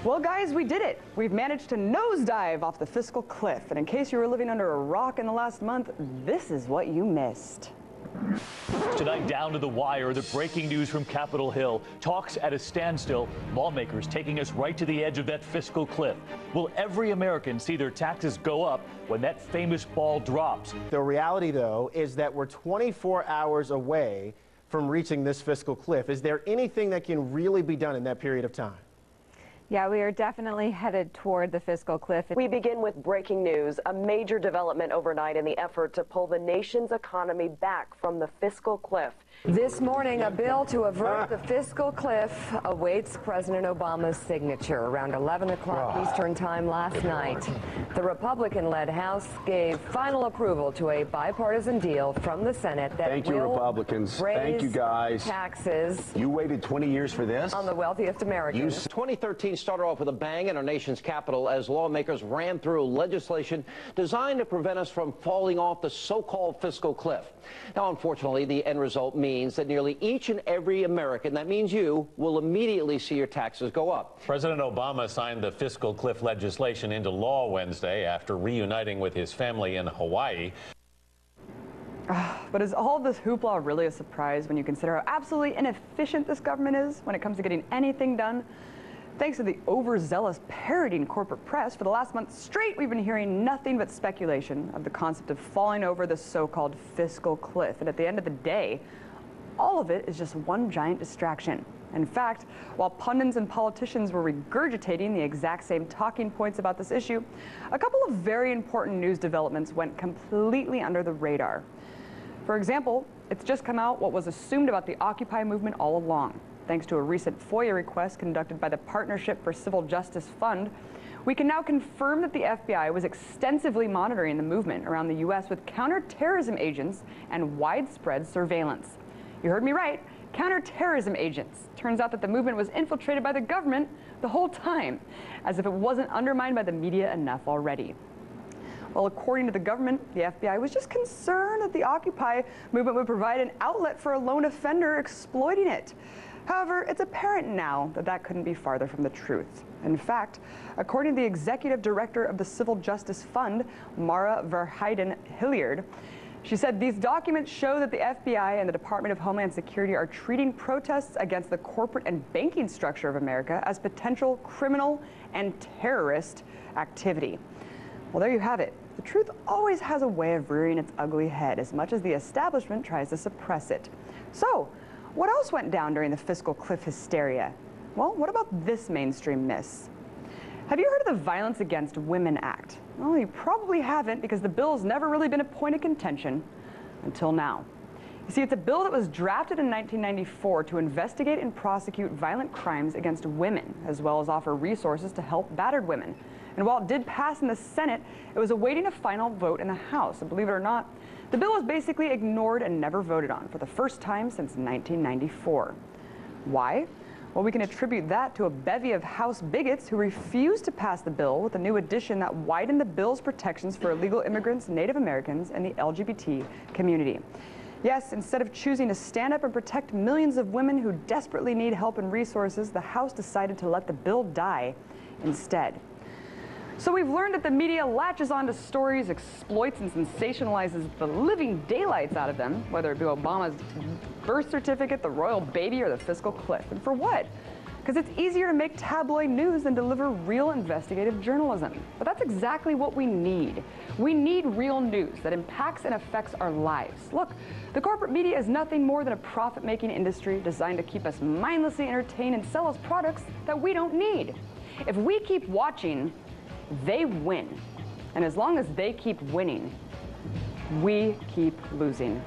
Well, guys, we did it. We've managed to nosedive off the fiscal cliff. And in case you were living under a rock in the last month, this is what you missed. Tonight, down to the wire, the breaking news from Capitol Hill. Talks at a standstill. Lawmakers taking us right to the edge of that fiscal cliff. Will every American see their taxes go up when that famous ball drops? The reality, though, is that we're 24 hours away from reaching this fiscal cliff. Is there anything that can really be done in that period of time? Yeah, we are definitely headed toward the fiscal cliff. We begin with breaking news, a major development overnight in the effort to pull the nation's economy back from the fiscal cliff. This morning, a bill to avert the fiscal cliff awaits President Obama's signature around 11 o'clock Eastern Time last night. The Republican-led House gave final approval to a bipartisan deal from the Senate that Thank you, Republicans. Thank you, guys. Taxes. You waited 20 years for this? On the wealthiest Americans. 2013 started off with a bang in our nation's capital as lawmakers ran through legislation designed to prevent us from falling off the so-called fiscal cliff. Now, unfortunately, the end result means that nearly each and every American, that means you, will immediately see your taxes go up. President Obama signed the fiscal cliff legislation into law Wednesday after reuniting with his family in Hawaii. But is all this hoopla really a surprise when you consider how absolutely inefficient this government is when it comes to getting anything done? Thanks to the overzealous parroting corporate press, for the last month straight, we've been hearing nothing but speculation of the concept of falling over the so-called fiscal cliff. And at the end of the day, all of it is just one giant distraction. In fact, while pundits and politicians were regurgitating the exact same talking points about this issue, a couple of very important news developments went completely under the radar. For example, it's just come out what was assumed about the Occupy movement all along. Thanks to a recent FOIA request conducted by the Partnership for Civil Justice Fund, we can now confirm that the FBI was extensively monitoring the movement around the U.S. with counterterrorism agents and widespread surveillance. You heard me right, counterterrorism agents. Turns out that the movement was infiltrated by the government the whole time, as if it wasn't undermined by the media enough already. Well, according to the government, the FBI was just concerned that the Occupy movement would provide an outlet for a lone offender exploiting it. However, it's apparent now that that couldn't be farther from the truth. In fact, according to the executive director of the Civil Justice Fund, Mara Verheiden-Hilliard, she said these documents show that the FBI and the Department of Homeland Security are treating protests against the corporate and banking structure of America as potential criminal and terrorist activity. Well, there you have it. The truth always has a way of rearing its ugly head as much as the establishment tries to suppress it. So, what else went down during the fiscal cliff hysteria? Well, what about this mainstream miss? Have you heard of the Violence Against Women Act? Well, you probably haven't, because the bill's never really been a point of contention until now. You see, it's a bill that was drafted in 1994 to investigate and prosecute violent crimes against women, as well as offer resources to help battered women. And while it did pass in the Senate, it was awaiting a final vote in the House. And believe it or not, the bill was basically ignored and never voted on for the first time since 1994. Why? Well, we can attribute that to a bevy of House bigots who refused to pass the bill with a new addition that widened the bill's protections for illegal immigrants, Native Americans, and the LGBT community. Yes, instead of choosing to stand up and protect millions of women who desperately need help and resources, the House decided to let the bill die instead. So we've learned that the media latches onto stories, exploits, and sensationalizes the living daylights out of them, whether it be Obama's birth certificate, the royal baby, or the fiscal cliff. And for what? Because it's easier to make tabloid news than deliver real investigative journalism. But that's exactly what we need. We need real news that impacts and affects our lives. Look, the corporate media is nothing more than a profit-making industry designed to keep us mindlessly entertained and sell us products that we don't need. If we keep watching, they win. And as long as they keep winning, we keep losing.